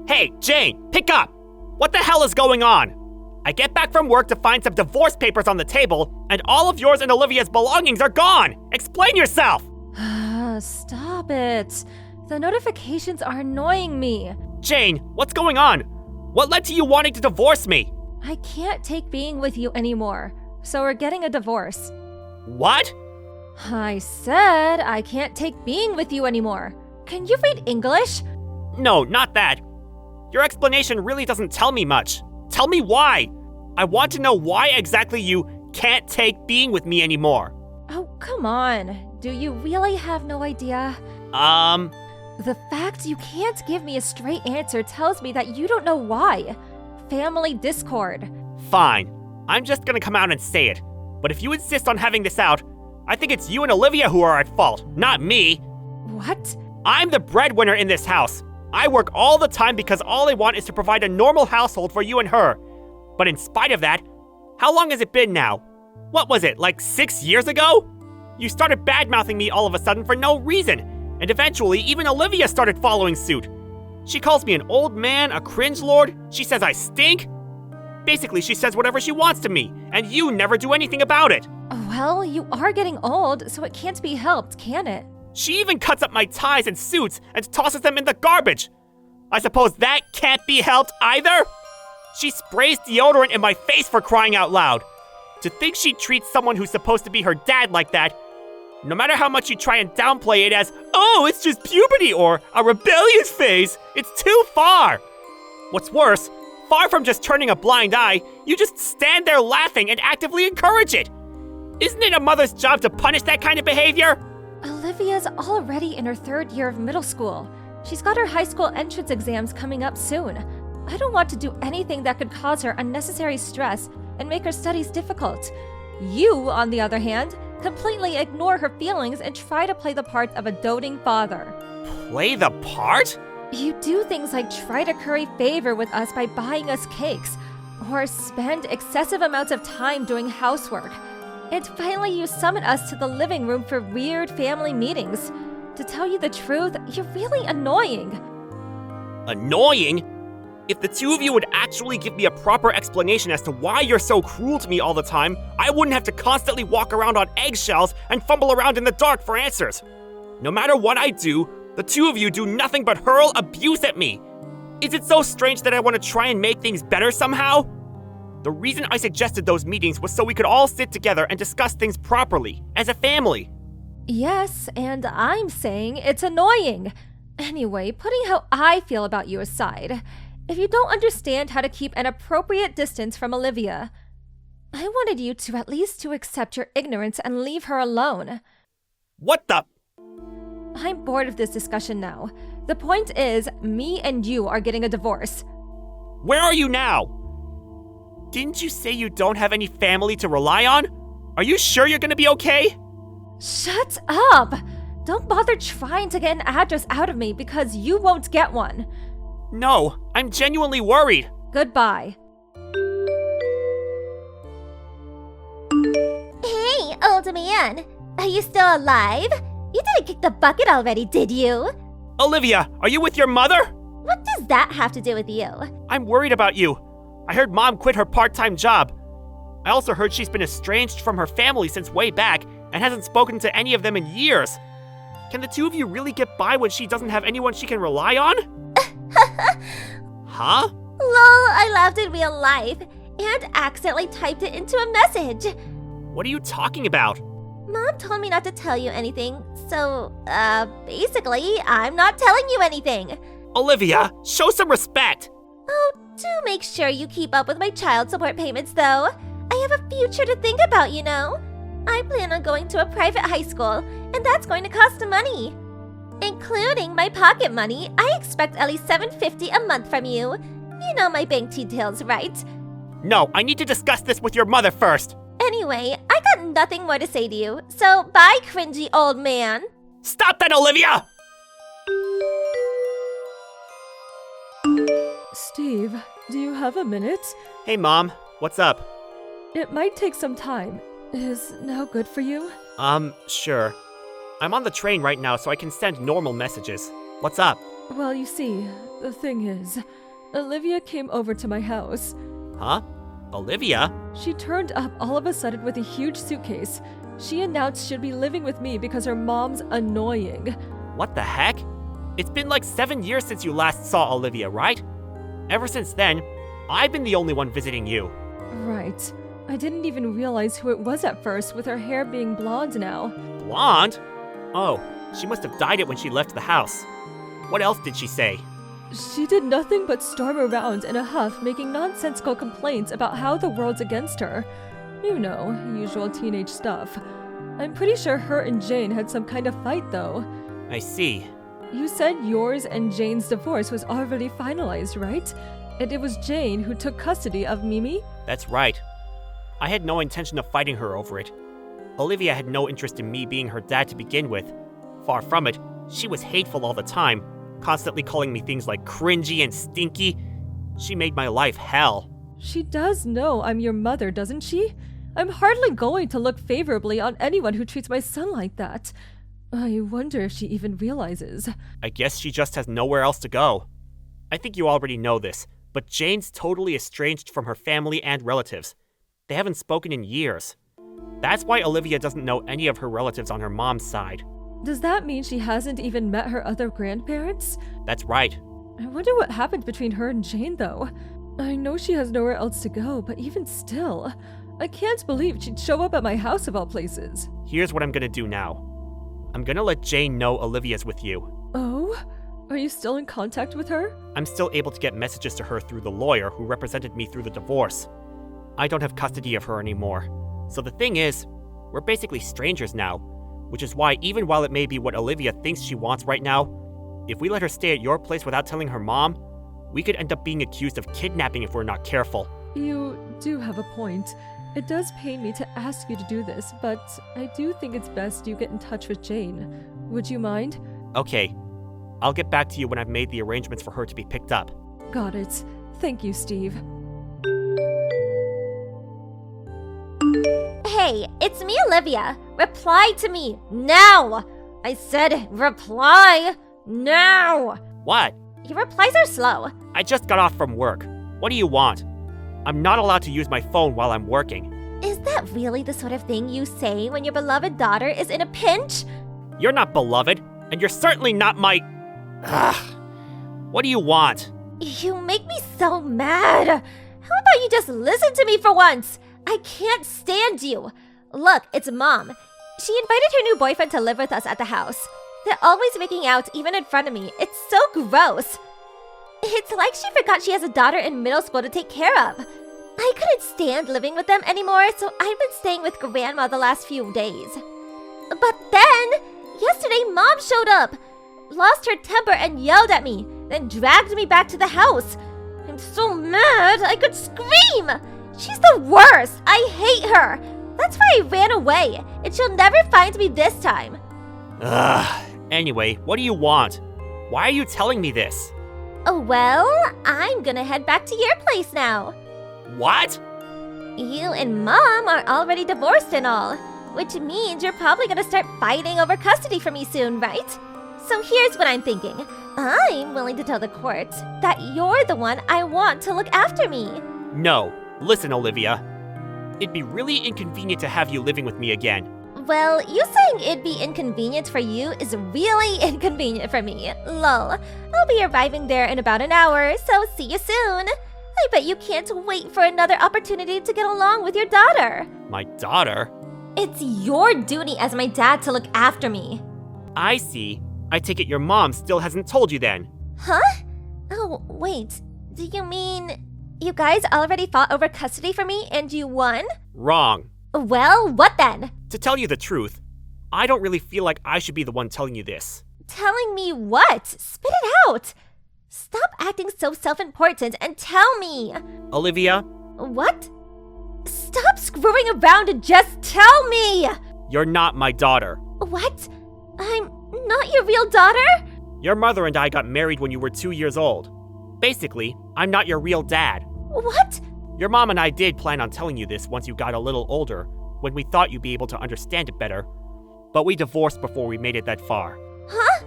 Hey, Jane, pick up! What the hell is going on? I get back from work to find some divorce papers on the table, and all of yours and Olivia's belongings are gone! Explain yourself! Stop it. The notifications are annoying me. Jane, what's going on? What led to you wanting to divorce me? I can't take being with you anymore, so we're getting a divorce. What? I said I can't take being with you anymore. Can you read English? No, not that. Your explanation really doesn't tell me much. Tell me why. I want to know why exactly you can't take being with me anymore. Oh, come on. Do you really have no idea? The fact you can't give me a straight answer tells me that you don't know why. Family discord. Fine. I'm just gonna come out and say it. But if you insist on having this out, I think it's you and Olivia who are at fault, not me. What? I'm the breadwinner in this house. I work all the time because all I want is to provide a normal household for you and her. But in spite of that, how long has it been now? What was it, like 6 years ago? You started bad-mouthing me all of a sudden for no reason, and eventually even Olivia started following suit. She calls me an old man, a cringe lord, she says I stink. Basically, she says whatever she wants to me, and you never do anything about it. Well, you are getting old, so it can't be helped, can it? She even cuts up my ties and suits and tosses them in the garbage. I suppose that can't be helped either? She sprays deodorant in my face for crying out loud. To think she treats someone who's supposed to be her dad like that, no matter how much you try and downplay it as, oh, it's just puberty or a rebellious phase, it's too far. What's worse, far from just turning a blind eye, you just stand there laughing and actively encourage it. Isn't it a mother's job to punish that kind of behavior? Olivia's already in her 3rd year of middle school. She's got her high school entrance exams coming up soon. I don't want to do anything that could cause her unnecessary stress and make her studies difficult. You, on the other hand, completely ignore her feelings and try to play the part of a doting father. Play the part? You do things like try to curry favor with us by buying us cakes, or spend excessive amounts of time doing housework. And finally, you summon us to the living room for weird family meetings. To tell you the truth, you're really annoying. Annoying? If the two of you would actually give me a proper explanation as to why you're so cruel to me all the time, I wouldn't have to constantly walk around on eggshells and fumble around in the dark for answers. No matter what I do, the two of you do nothing but hurl abuse at me. Is it so strange that I want to try and make things better somehow? The reason I suggested those meetings was so we could all sit together and discuss things properly, as a family. Yes, and I'm saying it's annoying. Anyway, putting how I feel about you aside, if you don't understand how to keep an appropriate distance from Olivia, I wanted you to at least to accept your ignorance and leave her alone. What the? I'm bored of this discussion now. The point is, me and you are getting a divorce. Where are you now? Didn't you say you don't have any family to rely on? Are you sure you're gonna be okay? Shut up! Don't bother trying to get an address out of me because you won't get one. No, I'm genuinely worried. Goodbye. Hey, old man. Are you still alive? You didn't kick the bucket already, did you? Olivia, are you with your mother? What does that have to do with you? I'm worried about you. I heard Mom quit her part-time job. I also heard she's been estranged from her family since way back and hasn't spoken to any of them in years. Can the two of you really get by when she doesn't have anyone she can rely on? Huh? Lol, I laughed in real life and accidentally typed it into a message. What are you talking about? Mom told me not to tell you anything, so, basically, I'm not telling you anything. Olivia, show some respect. Oh, do make sure you keep up with my child support payments, though. I have a future to think about, you know. I plan on going to a private high school, and that's going to cost money. Including my pocket money, I expect at least $750 a month from you. You know my bank details, right? No, I need to discuss this with your mother first. Anyway, I got nothing more to say to you, so bye, cringy old man. Stop that, Olivia! Steve, do you have a minute? Hey, Mom. What's up? It might take some time. Is now good for you? Sure. I'm on the train right now, so I can send normal messages. What's up? Well, you see, The thing is, Olivia came over to my house. Huh? Olivia? She turned up all of a sudden with a huge suitcase. She announced she'd be living with me because her mom's annoying. What the heck? It's been like 7 years since you last saw Olivia, right? Ever since then, I've been the only one visiting you. Right. I didn't even realize who it was at first, with her hair being blonde now. Blonde? Oh, she must have dyed it when she left the house. What else did she say? She did nothing but storm around in a huff, making nonsensical complaints about how the world's against her. You know, usual teenage stuff. I'm pretty sure her and Jane had some kind of fight, though. I see. You said yours and Jane's divorce was already finalized, right? And it was Jane who took custody of Mimi? That's right. I had no intention of fighting her over it. Olivia had no interest in me being her dad to begin with. Far from it, she was hateful all the time, constantly calling me things like cringy and stinky. She made my life hell. She does know I'm your mother, doesn't she? I'm hardly going to look favorably on anyone who treats my son like that. I wonder if she even realizes. I guess she just has nowhere else to go. I think you already know this, but Jane's totally estranged from her family and relatives. They haven't spoken in years. That's why Olivia doesn't know any of her relatives on her mom's side. Does that mean she hasn't even met her other grandparents? That's right. I wonder what happened between her and Jane, though. I know she has nowhere else to go, but even still, I can't believe she'd show up at my house of all places. Here's what I'm gonna do now. I'm gonna let Jane know Olivia's with you. Oh? Are you still in contact with her? I'm still able to get messages to her through the lawyer who represented me through the divorce. I don't have custody of her anymore. So the thing is, we're basically strangers now, which is why even while it may be what Olivia thinks she wants right now, if we let her stay at your place without telling her mom, we could end up being accused of kidnapping if we're not careful. You do have a point. It does pain me to ask you to do this, but I do think it's best you get in touch with Jane. Would you mind? Okay. I'll get back to you when I've made the arrangements for her to be picked up. Got it. Thank you, Steve. Hey, it's me, Olivia. Reply to me now. I said reply now. What? Your replies are slow. I just got off from work. What do you want? I'm not allowed to use my phone while I'm working. Is that really the sort of thing you say when your beloved daughter is in a pinch? You're not beloved, and you're certainly not my... Ugh. What do you want? You make me so mad. How about you just listen to me for once? I can't stand you. Look, it's Mom. She invited her new boyfriend to live with us at the house. They're always making out, even in front of me. It's so gross. It's like she forgot she has a daughter in middle school to take care of. I couldn't stand living with them anymore, so I've been staying with Grandma the last few days. But then, yesterday Mom showed up, lost her temper and yelled at me, then dragged me back to the house. I'm so mad I could scream! She's the worst! I hate her! That's why I ran away, and she'll never find me this time. Ugh. Anyway, what do you want? Why are you telling me this? Oh, well, I'm gonna head back to your place now. What? You and Mom are already divorced and all, which means you're probably gonna start fighting over custody for me soon, right? So here's what I'm thinking. I'm willing to tell the court that you're the one I want to look after me. No. Listen, Olivia. It'd be really inconvenient to have you living with me again. Well, you saying it'd be inconvenient for you is really inconvenient for me. Lol. I'll be arriving there in about an hour, so see you soon. I bet you can't wait for another opportunity to get along with your daughter. My daughter? It's your duty as my dad to look after me. I see. I take it your mom still hasn't told you then. Huh? Oh, wait. Do you mean you guys already fought over custody for me and you won? Wrong. Well, what then? To tell you the truth, I don't really feel like I should be the one telling you this. Telling me what? Spit it out! Stop acting so self-important and tell me! Olivia? What? Stop screwing around and just tell me! You're not my daughter. What? I'm not your real daughter? Your mother and I got married when you were 2 years old. Basically, I'm not your real dad. What? Your mom and I did plan on telling you this once you got a little older, when we thought you'd be able to understand it better. But we divorced before we made it that far. Huh?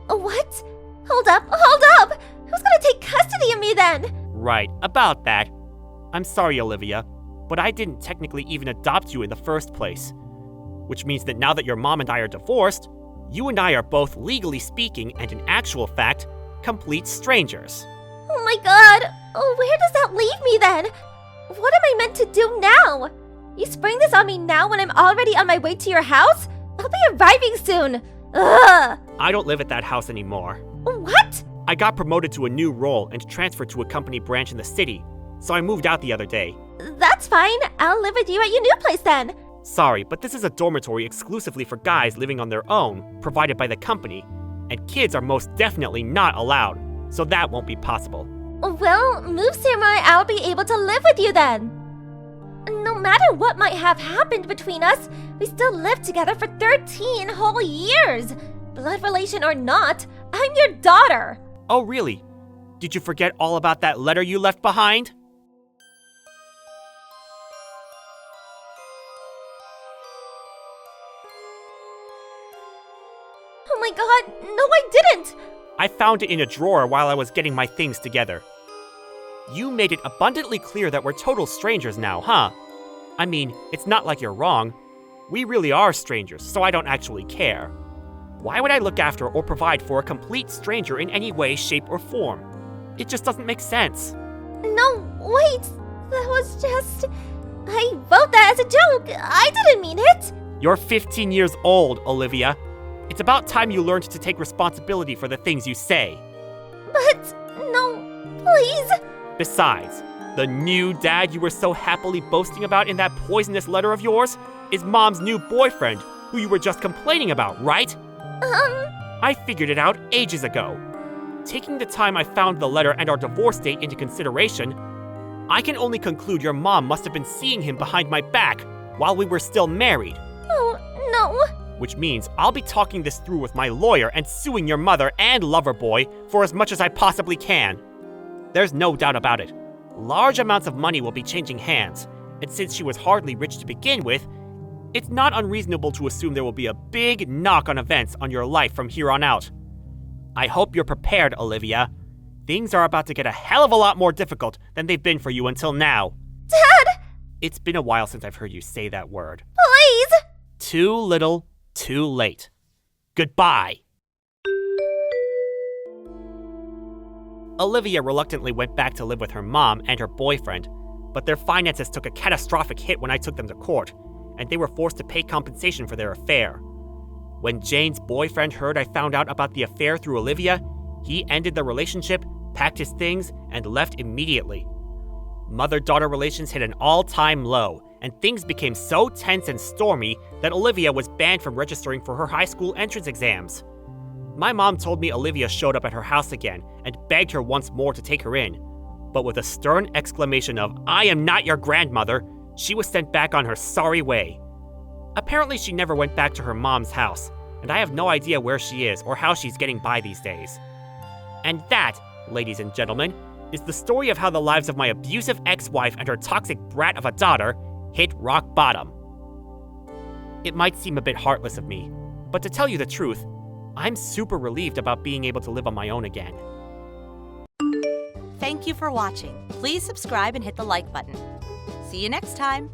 What? Hold up! Who's gonna take me then? Right, about that. I'm sorry, Olivia, but I didn't technically even adopt you in the first place. Which means that now that your mom and I are divorced, you and I are both legally speaking and in actual fact, complete strangers. Oh my god! Oh, where does that leave me then? What am I meant to do now? You spring this on me now when I'm already on my way to your house? I'll be arriving soon! Ugh! I don't live at that house anymore. What? I got promoted to a new role and transferred to a company branch in the city, so I moved out the other day. That's fine. I'll live with you at your new place then. Sorry, but this is a dormitory exclusively for guys living on their own, provided by the company, and kids are most definitely not allowed, so that won't be possible. Well, move Samurai, I'll be able to live with you then. No matter what might have happened between us, we still lived together for 13 whole years. Blood relation or not, I'm your daughter. Oh, really? Did you forget all about that letter you left behind? Oh my god, no I didn't! I found it in a drawer while I was getting my things together. You made it abundantly clear that we're total strangers now, huh? I mean, it's not like you're wrong. We really are strangers, so I don't actually care. Why would I look after or provide for a complete stranger in any way, shape, or form? It just doesn't make sense. No, wait, that was just... I wrote that as a joke. I didn't mean it. You're 15 years old, Olivia. It's about time you learned to take responsibility for the things you say. But, no, please. Besides, the new dad you were so happily boasting about in that poisonous letter of yours is Mom's new boyfriend, who you were just complaining about, right? I figured it out ages ago. Taking the time I found the letter and our divorce date into consideration, I can only conclude your mom must have been seeing him behind my back while we were still married. Oh, no. Which means I'll be talking this through with my lawyer and suing your mother and lover boy for as much as I possibly can. There's no doubt about it. Large amounts of money will be changing hands, and since she was hardly rich to begin with, it's not unreasonable to assume there will be a big knock on events on your life from here on out. I hope you're prepared, Olivia. Things are about to get a hell of a lot more difficult than they've been for you until now. Dad! It's been a while since I've heard you say that word. Please! Too little, too late. Goodbye. Olivia reluctantly went back to live with her mom and her boyfriend, but their finances took a catastrophic hit when I took them to court, and they were forced to pay compensation for their affair. When Jane's boyfriend heard I found out about the affair through Olivia, he ended the relationship, packed his things, and left immediately. Mother-daughter relations hit an all-time low, and things became so tense and stormy that Olivia was banned from registering for her high school entrance exams. My mom told me Olivia showed up at her house again and begged her once more to take her in, but with a stern exclamation of, "I am not your grandmother," she was sent back on her sorry way. Apparently she never went back to her mom's house, and I have no idea where she is or how she's getting by these days. And that, ladies and gentlemen, is the story of how the lives of my abusive ex-wife and her toxic brat of a daughter hit rock bottom. It might seem a bit heartless of me, but to tell you the truth, I'm super relieved about being able to live on my own again. Thank you for watching. Please subscribe and hit the like button. See you next time.